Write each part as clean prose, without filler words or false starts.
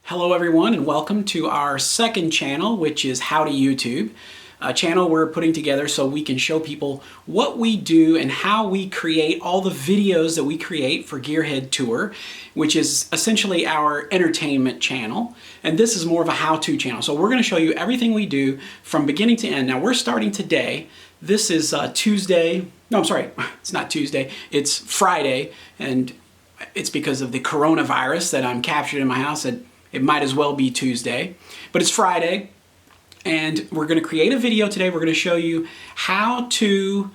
Hello everyone and welcome to our second channel, which is How to YouTube, a channel we're putting together so we can show people what we do and how we create all the videos that we create for Gearhead Tour, which is essentially our entertainment channel. And this is more of a how-to channel. So we're going to show you everything we do from beginning to end. Now we're starting today. This is Tuesday. No, I'm sorry, it's not Tuesday. It's Friday, and it's because of the coronavirus that I'm captured in my house. It might as well be Tuesday, but it's Friday, and we're going to create a video today. We're going to show you how to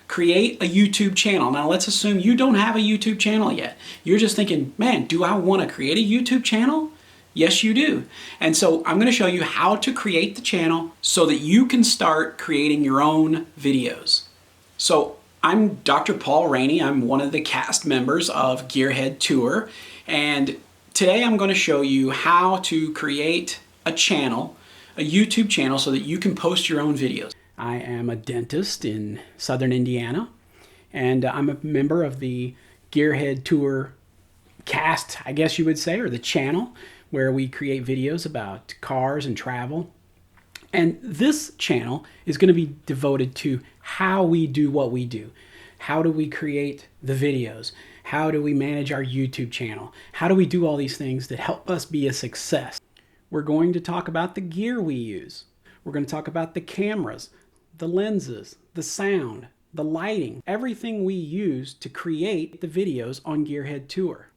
create a YouTube channel. Now, let's assume you don't have a YouTube channel yet. You're just thinking, man, do I want to create a YouTube channel? Yes, you do. And so I'm going to show you how to create the channel so that you can start creating your own videos. So I'm Dr. Paul Rainey. I'm one of the cast members of Gearhead Tour, and today I'm going to show you how to create a channel, a YouTube channel, so that you can post your own videos. I am a dentist in Southern Indiana, and I'm a member of the Gearhead Tour cast, I guess you would say, or the channel, where we create videos about cars and travel. And this channel is going to be devoted to how we do what we do. How do we create the videos? How do we manage our YouTube channel? How do we do all these things that help us be a success? We're going to talk about the gear we use. We're going to talk about the cameras, the lenses, the sound, the lighting, everything we use to create the videos on Gearhead Tour.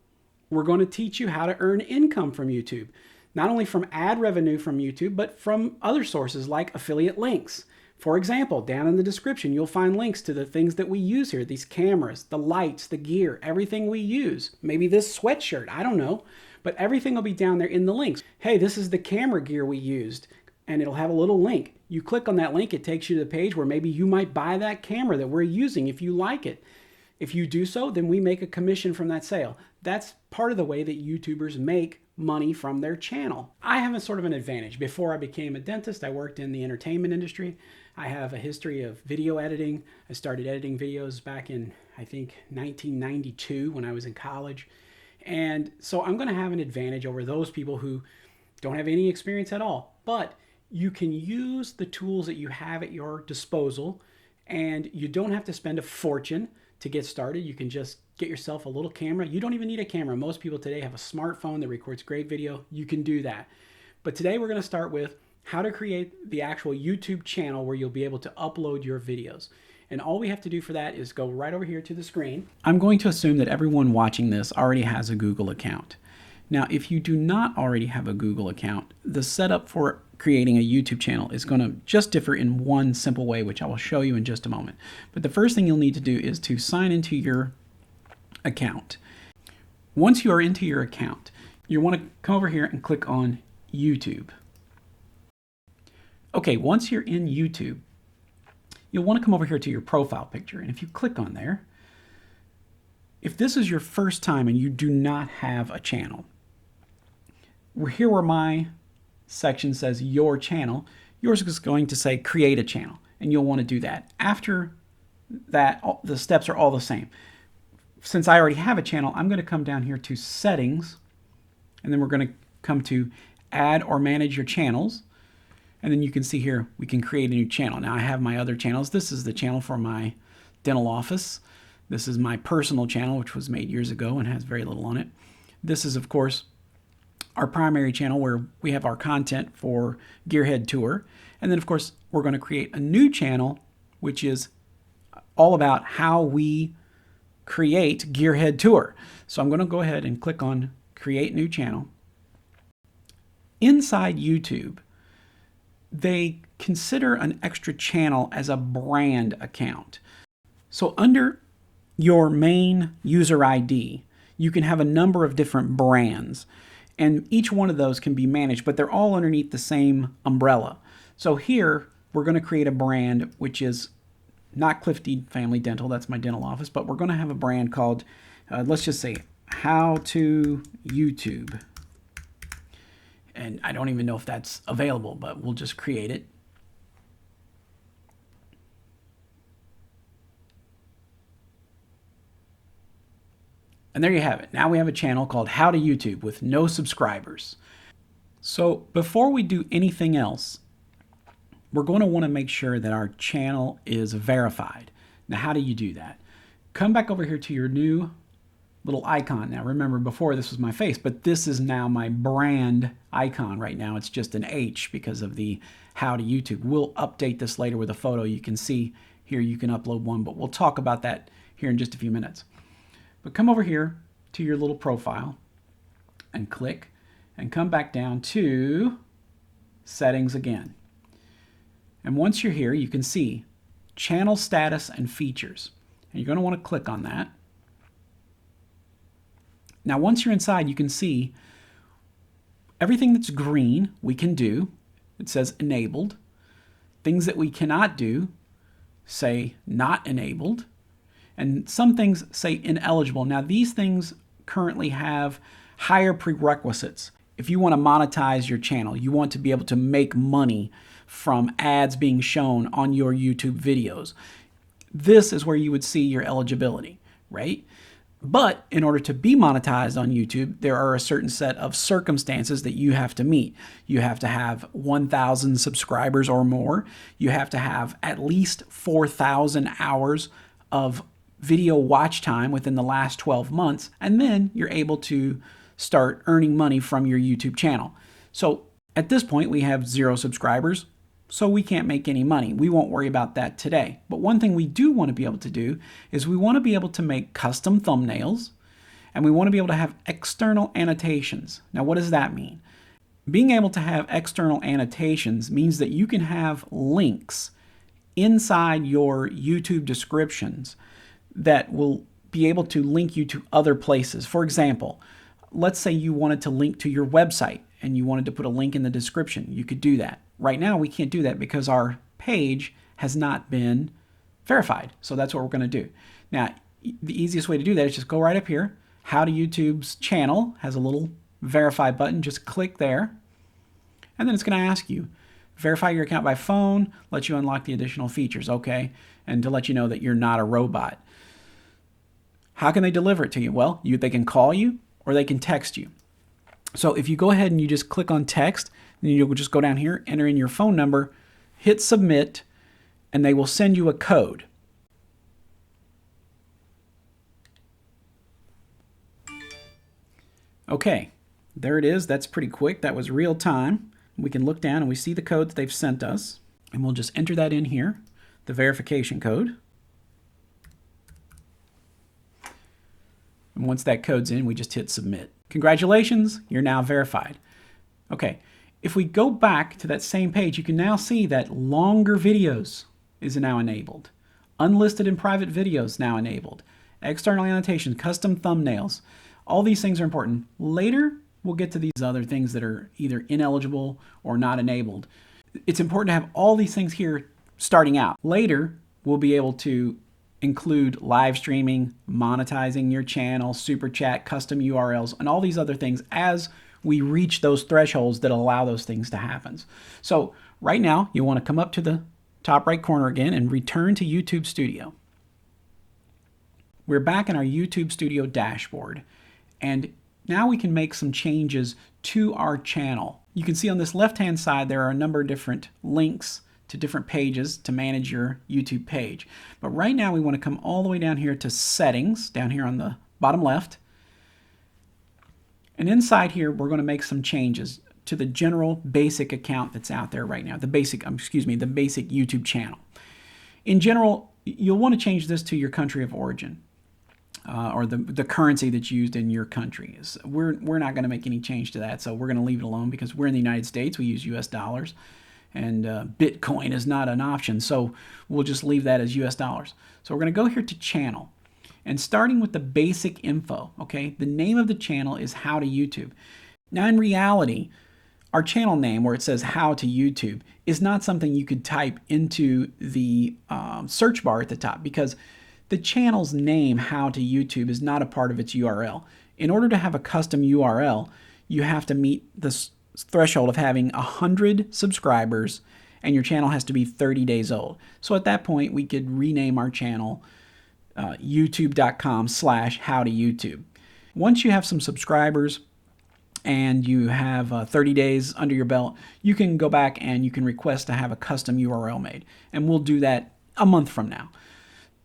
We're going to teach you how to earn income from YouTube, not only from ad revenue from YouTube, but from other sources like affiliate links. For example, down in the description, you'll find links to the things that we use here, these cameras, the lights, the gear, everything we use. Maybe this sweatshirt, I don't know, but everything will be down there in the links. Hey, this is the camera gear we used, and it'll have a little link. You click on that link, it takes you to the page where maybe you might buy that camera that we're using if you like it. If you do so, then we make a commission from that sale. That's part of the way that YouTubers make money from their channel. I have a sort of an advantage. Before I became a dentist, I worked in the entertainment industry. I have a history of video editing. I started editing videos back in, I think, 1992 when I was in college. And so I'm going to have an advantage over those people who don't have any experience at all. But you can use the tools that you have at your disposal, and you don't have to spend a fortune to get started. You can just get yourself a little camera. You don't even need a camera. Most people today have a smartphone that records great video. You can do that. But today we're going to start with how to create the actual YouTube channel where you'll be able to upload your videos. And all we have to do for that is go right over here to the screen. I'm going to assume that everyone watching this already has a Google account. Now, if you do not already have a Google account, the setup for creating a YouTube channel is going to just differ in one simple way, which I will show you in just a moment. But the first thing you'll need to do is to sign into your account. Once you are into your account, you want to come over here and click on YouTube. Okay, once you're in YouTube, you'll want to come over here to your profile picture. And if you click on there, if this is your first time and you do not have a channel, we're here where my section says your channel, yours is going to say create a channel, and you'll want to do that. After that, the steps are all the same. Since I already have a channel, I'm going to come down here to settings, and then we're going to come to add or manage your channels. And then you can see here, we can create a new channel. Now I have my other channels. This is the channel for my dental office. This is my personal channel, which was made years ago and has very little on it. This is, of course, our primary channel where we have our content for Gearhead Tour. And then, of course, we're going to create a new channel, which is all about how we create Gearhead Tour. So I'm going to go ahead and click on Create New Channel. Inside YouTube, they consider an extra channel as a brand account. So under your main user ID, you can have a number of different brands, and each one of those can be managed, but they're all underneath the same umbrella. So here, we're going to create a brand which is not Clifty Family Dental, that's my dental office, but we're going to have a brand called, let's just say, How to YouTube. And I don't even know if that's available, but we'll just create it. And there you have it. Now we have a channel called How to YouTube with no subscribers. So before we do anything else, we're going to want to make sure that our channel is verified. Now, how do you do that? Come back over here to your new little icon. Now, remember, before this was my face, but this is now my brand icon right now. It's just an H because of the How to YouTube. We'll update this later with a photo. You can see here you can upload one, but we'll talk about that here in just a few minutes. But come over here to your little profile and click and come back down to settings again. And once you're here, you can see channel status and features. And you're going to want to click on that. Now, once you're inside, you can see everything that's green we can do. It says enabled. Things that we cannot do say not enabled. And some things say ineligible. Now, these things currently have higher prerequisites. If you want to monetize your channel, you want to be able to make money from ads being shown on your YouTube videos, this is where you would see your eligibility, right? But in order to be monetized on YouTube, there are a certain set of circumstances that you have to meet. You have to have 1,000 subscribers or more. You have to have at least 4,000 hours of video watch time within the last 12 months, and then you're able to start earning money from your YouTube channel. So at this point, we have 0 subscribers, so we can't make any money. We won't worry about that today. But one thing we do want to be able to do is we want to be able to make custom thumbnails, and we want to be able to have external annotations. Now, what does that mean? Being able to have external annotations means that you can have links inside your YouTube descriptions that will be able to link you to other places. For example, let's say you wanted to link to your website and you wanted to put a link in the description. You could do that. Right now, we can't do that because our page has not been verified. So that's what we're going to do. Now, the easiest way to do that is just go right up here. How to YouTube's channel has a little verify button. Just click there. And then it's going to ask you, verify your account by phone, let you unlock the additional features, okay? And to let you know that you're not a robot. How can they deliver it to you? Well, they can call you or they can text you. So if you go ahead and you just click on text, then you'll just go down here, enter in your phone number, hit submit, and they will send you a code. Okay, there it is. That's pretty quick. That was real time. We can look down and we see the code that they've sent us, and we'll just enter that in here, the verification code. And once that code's in, we just hit submit. Congratulations, you're now verified. Okay, if we go back to that same page, you can now see that longer videos is now enabled. Unlisted and private videos now enabled. External annotation, custom thumbnails. All these things are important. Later, we'll get to these other things that are either ineligible or not enabled. It's important to have all these things here starting out. Later, we'll be able to include live streaming, monetizing your channel, super chat, custom URLs, and all these other things as we reach those thresholds that allow those things to happen. So right now, you want to come up to the top right corner again and return to YouTube Studio. We're back in our YouTube Studio dashboard, and now we can make some changes to our channel. You can see on this left-hand side there are a number of different links to different pages to manage your YouTube page. But right now we want to come all the way down here to settings, down here on the bottom left. And inside here we're going to make some changes to the general basic account that's out there right now, the basic YouTube channel. In general, you'll want to change this to your country of origin. Or the currency that's used in your country. We're not going to make any change to that, so we're going to leave it alone because we're in the United States. We use US dollars, and Bitcoin is not an option, so we'll just leave that as US dollars. So we're going to go here to channel, and starting with the basic info, okay? The name of the channel is How to YouTube. Now, in reality, our channel name, where it says How to YouTube, is not something you could type into the search bar at the top because the channel's name, How to YouTube, is not a part of its URL. In order to have a custom URL, you have to meet the threshold of having 100 subscribers, and your channel has to be 30 days old. So at that point, we could rename our channel youtube.com/howtoyoutube. Once you have some subscribers and you have 30 days under your belt, you can go back and you can request to have a custom URL made. And we'll do that a month from now.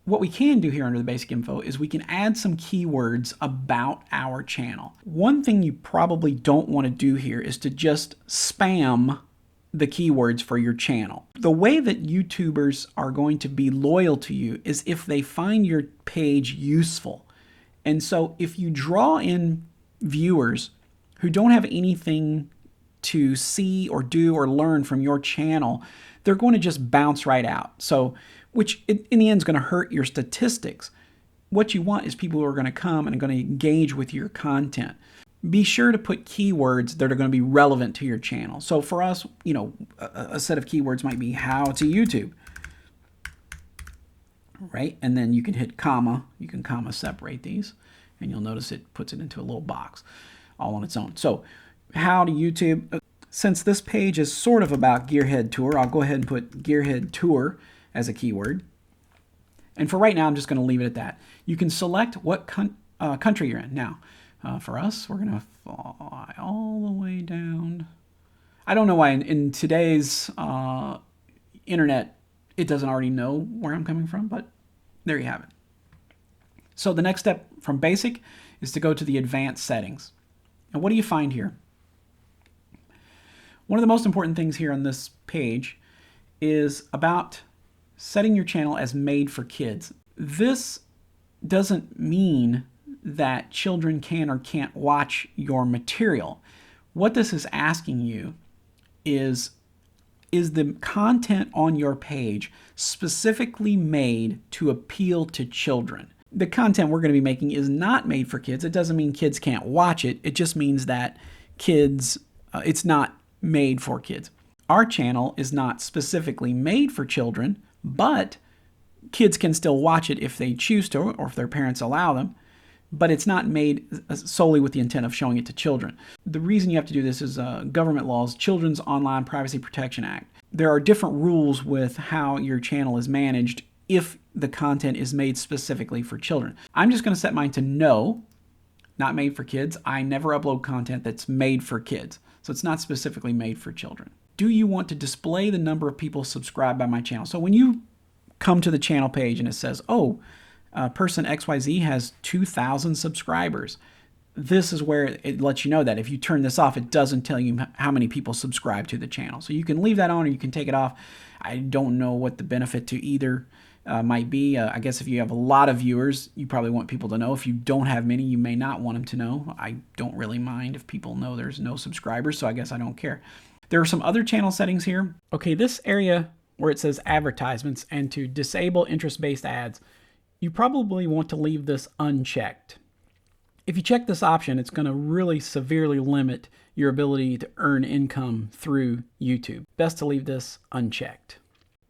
What we can do here under the basic info is we can add some keywords about our channel. One thing you probably don't want to do here is to just spam the keywords for your channel. The way that YouTubers are going to be loyal to you is if they find your page useful. And so if you draw in viewers who don't have anything to see or do or learn from your channel, they're going to just bounce right out. So, which in the end is going to hurt your statistics. What you want is people who are going to come and are going to engage with your content. Be sure to put keywords that are going to be relevant to your channel. So for us, you know, a set of keywords might be how to YouTube, right? And then you can hit comma. You can comma separate these, and you'll notice it puts it into a little box all on its own. So how to YouTube. Since this page is sort of about Gearhead Tour, I'll go ahead and put Gearhead Tour as a keyword. And for right now, I'm just going to leave it at that. You can select what country you're in. Now, for us, we're going to fly all the way down. I don't know why in today's internet, it doesn't already know where I'm coming from, but there you have it. So the next step from basic is to go to the advanced settings. And what do you find here? One of the most important things here on this page is about setting your channel as made for kids. This doesn't mean that children can or can't watch your material. What this is asking you is the content on your page specifically made to appeal to children? The content we're going to be making is not made for kids. It doesn't mean kids can't watch it. It just means that kids, it's not made for kids. Our channel is not specifically made for children, but kids can still watch it if they choose to or if their parents allow them. But it's not made solely with the intent of showing it to children. The reason you have to do this is government laws, Children's Online Privacy Protection Act. There are different rules with how your channel is managed if the content is made specifically for children. I'm just going to set mine to no, not made for kids. I never upload content that's made for kids. So it's not specifically made for children. Do you want to display the number of people subscribed by my channel? So when you come to the channel page and it says, oh, person XYZ has 2,000 subscribers, this is where it lets you know that. If you turn this off, it doesn't tell you how many people subscribe to the channel. So you can leave that on or you can take it off. I don't know what the benefit to either might be. I guess if you have a lot of viewers, you probably want people to know. If you don't have many, you may not want them to know. I don't really mind if people know there's no subscribers, so I guess I don't care. There are some other channel settings here. Okay, this area where it says advertisements and to disable interest-based ads, you probably want to leave this unchecked. If you check this option, it's going to really severely limit your ability to earn income through YouTube. Best to leave this unchecked.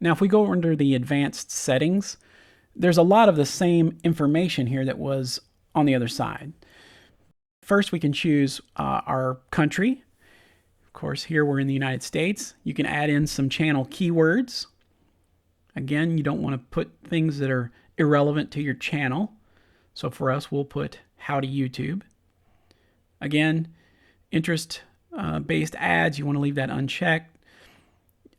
Now, if we go under the advanced settings, there's a lot of the same information here that was on the other side. First, we can choose our country. Of course, here we're in the United States. You can add in some channel keywords. Again, you don't want to put things that are irrelevant to your channel. So for us, we'll put how to YouTube. Again, interest-based ads, you want to leave that unchecked.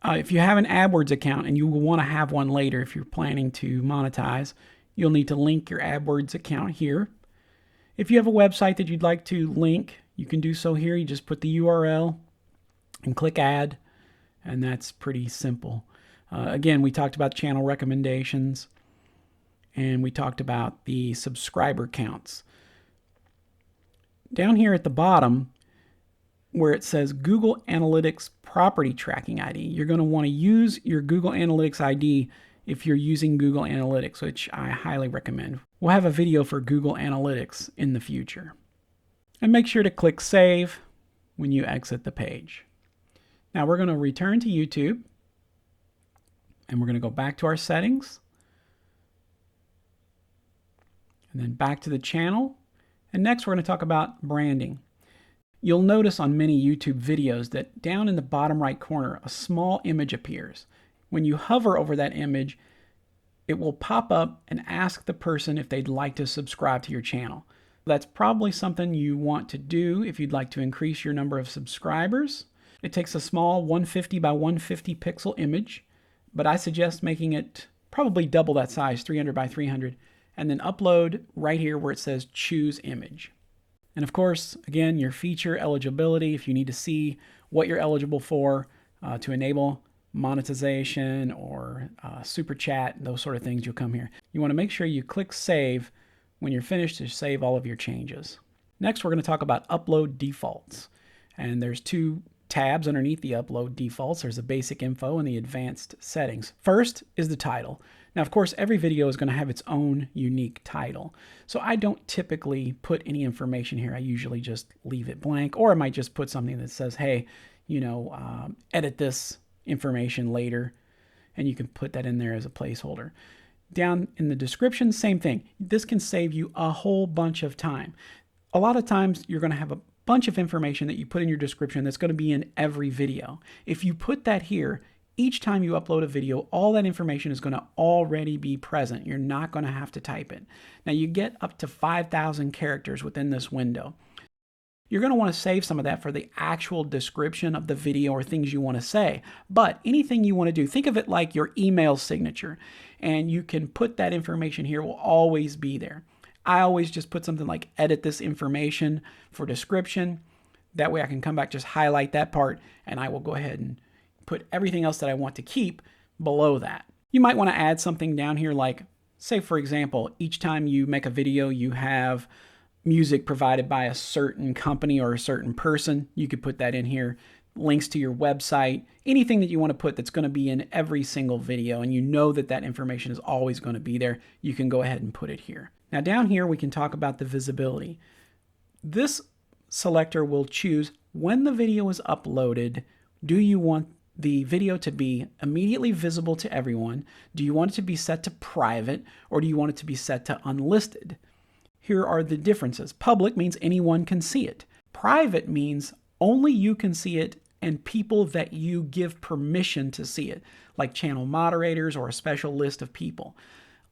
If you have an AdWords account, and you will want to have one later if you're planning to monetize, you'll need to link your AdWords account here. If you have a website that you'd like to link, you can do so here. You just put the URL and click add, and that's pretty simple. Again, we talked about channel recommendations, and we talked about the subscriber counts. Down here at the bottom, where it says Google Analytics Property Tracking ID, you're going to want to use your Google Analytics ID if you're using Google Analytics, which I highly recommend. We'll have a video for Google Analytics in the future. And make sure to click Save when you exit the page. Now we're going to return to YouTube, and we're going to go back to our settings, and then back to the channel. And next we're going to talk about branding. You'll notice on many YouTube videos that down in the bottom right corner, a small image appears. When you hover over that image, it will pop up and ask the person if they'd like to subscribe to your channel. That's probably something you want to do if you'd like to increase your number of subscribers. It takes a small 150 by 150 pixel image, but I suggest making it probably double that size, 300 by 300, and then upload right here where it says choose image. And of course, again, your feature eligibility, if you need to see what you're eligible for to enable monetization or super chat, those sort of things, you'll come here. You want to make sure you click save when you're finished to save all of your changes. Next, we're going to talk about upload defaults. And there's two tabs underneath the upload defaults. There's the basic info and the advanced settings. First is the title. Now, of course, every video is going to have its own unique title. So I don't typically put any information here. I usually just leave it blank, or I might just put something that says, hey, edit this information later, and you can put that in there as a placeholder. Down in the description, same thing. This can save you a whole bunch of time. A lot of times you're going to have a bunch of information that you put in your description that's going to be in every video. If you put that here, each time you upload a video, all that information is going to already be present. You're not going to have to type it. Now, you get up to 5,000 characters within this window. You're going to want to save some of that for the actual description of the video or things you want to say. But anything you want to do, think of it like your email signature, and you can put that information here. It will always be there. I always just put something like edit this information for description. That way I can come back, just highlight that part, and I will go ahead and put everything else that I want to keep below that. You might want to add something down here like, say for example, each time you make a video, you have music provided by a certain company or a certain person. You could put that in here. Links to your website, anything that you want to put that's going to be in every single video, and you know that that information is always going to be there, you can go ahead and put it here. Now down here we can talk about the visibility. This selector will choose when the video is uploaded. Do you want the video to be immediately visible to everyone? Do you want it to be set to private, or do you want it to be set to unlisted? Here are the differences. Public means anyone can see it. Private means only you can see it and people that you give permission to see it, like channel moderators or a special list of people.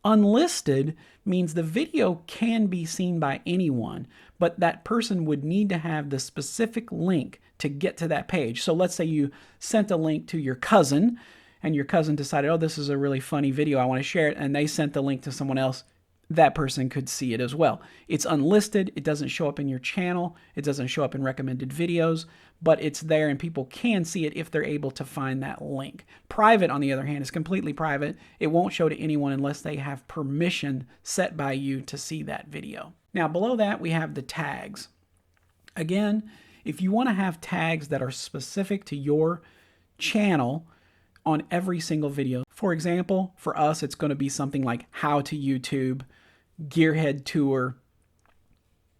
Unlisted means the video can be seen by anyone, but that person would need to have the specific link to get to that page. So let's say you sent a link to your cousin, and your cousin decided, oh, this is a really funny video, I want to share it, and they sent the link to someone else. That person could see it as well. It's unlisted. It doesn't show up in your channel. It doesn't show up in recommended videos, but it's there and people can see it if they're able to find that link. Private, on the other hand, is completely private. It won't show to anyone unless they have permission set by you to see that video. Now, below that, we have the tags. Again, if you want to have tags that are specific to your channel on every single video, for example, for us, it's going to be something like how to YouTube, Gearhead Tour,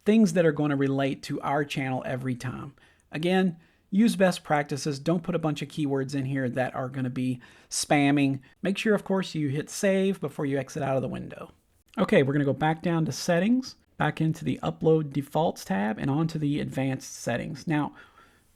things that are going to relate to our channel every time. Again, use best practices. Don't put a bunch of keywords in here that are going to be spamming. Make sure, of course, you hit save before you exit out of the window. Okay, we're going to go back down to settings, back into the upload defaults tab, and onto the advanced settings. Now,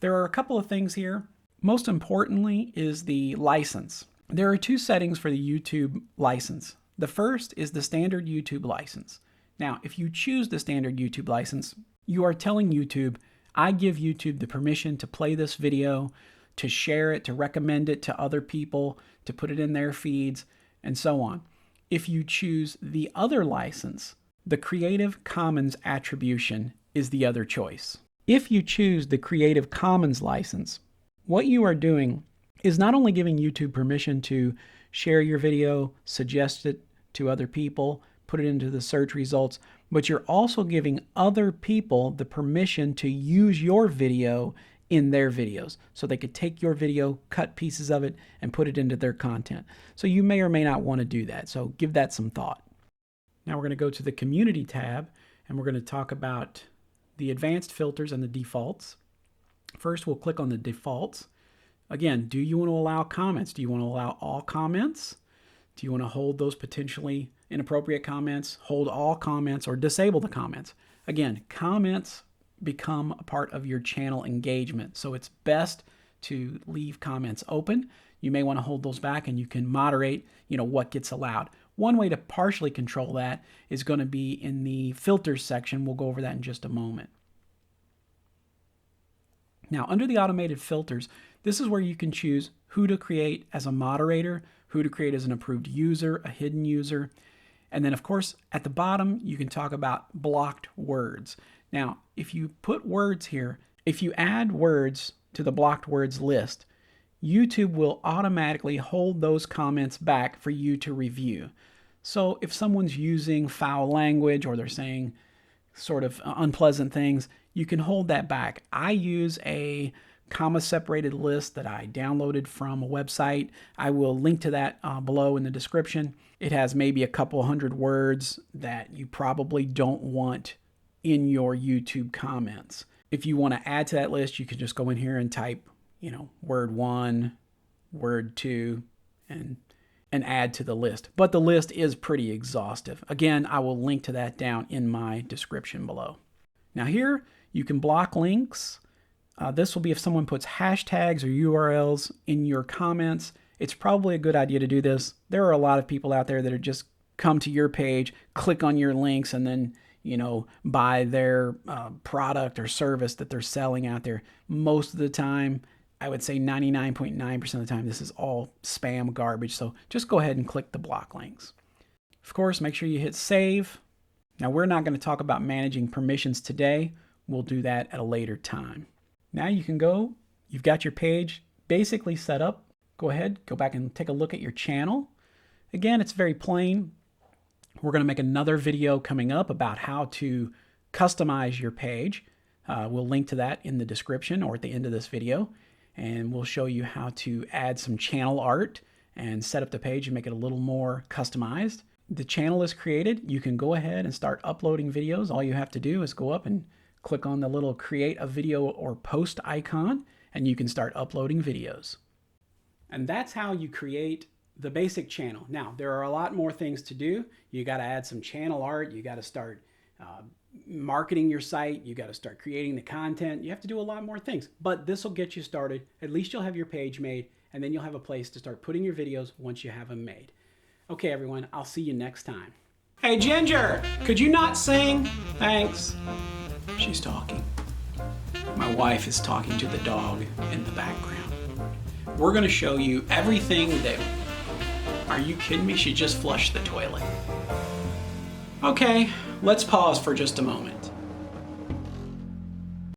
there are a couple of things here. Most importantly is the license. There are two settings for the YouTube license. The first is the standard YouTube license. Now, if you choose the standard YouTube license, you are telling YouTube, I give YouTube the permission to play this video, to share it, to recommend it to other people, to put it in their feeds, and so on. If you choose the other license, the Creative Commons attribution is the other choice. If you choose the Creative Commons license, what you are doing is not only giving YouTube permission to share your video, suggest it to other people, put it into the search results, but you're also giving other people the permission to use your video in their videos. So they could take your video, cut pieces of it, and put it into their content. So you may or may not want to do that. So give that some thought. Now we're going to go to the Community tab, and we're going to talk about the advanced filters and the defaults. First, we'll click on the defaults. Again, do you want to allow comments? Do you want to allow all comments? Do you want to hold those potentially inappropriate comments, hold all comments, or disable the comments? Again, comments become a part of your channel engagement, so it's best to leave comments open. You may want to hold those back, and you can moderate, what gets allowed. One way to partially control that is going to be in the filters section. We'll go over that in just a moment. Now, under the automated filters, this is where you can choose who to create as a moderator, who to create as an approved user, a hidden user. And then, of course, at the bottom, you can talk about blocked words. Now, if you put words here, if you add words to the blocked words list, YouTube will automatically hold those comments back for you to review. So if someone's using foul language or they're saying sort of unpleasant things, you can hold that back. I use a comma-separated list that I downloaded from a website. I will link to that below in the description. It has maybe a couple hundred words that you probably don't want in your YouTube comments. If you want to add to that list, you can just go in here and type, word 1, word 2, and add to the list. But the list is pretty exhaustive. Again, I will link to that down in my description below. Now here, you can block links. This will be if someone puts hashtags or URLs in your comments. It's probably a good idea to do this. There are a lot of people out there that are just come to your page, click on your links, and then buy their product or service that they're selling out there. Most of the time, I would say 99.9% of the time, this is all spam garbage. So just go ahead and click the block links. Of course, make sure you hit save. Now, we're not going to talk about managing permissions today. We'll do that at a later time. Now you can go, you've got your page basically set up. Go ahead, go back and take a look at your channel. Again, it's very plain. We're going to make another video coming up about how to customize your page. We'll link to that in the description or at the end of this video. And we'll show you how to add some channel art and set up the page and make it a little more customized. The channel is created. You can go ahead and start uploading videos. All you have to do is go up and click on the little create a video or post icon, and you can start uploading videos. And that's how you create the basic channel. Now, there are a lot more things to do. You got to add some channel art. You got to start marketing your site. You got to start creating the content. You have to do a lot more things, but this will get you started. At least you'll have your page made, and then you'll have a place to start putting your videos once you have them made. Okay, everyone, I'll see you next time. Hey, Ginger, could you not sing? Thanks. She's talking. My wife is talking to the dog in the background. We're going to show you everything that... Are you kidding me? She just flushed the toilet. Okay, let's pause for just a moment.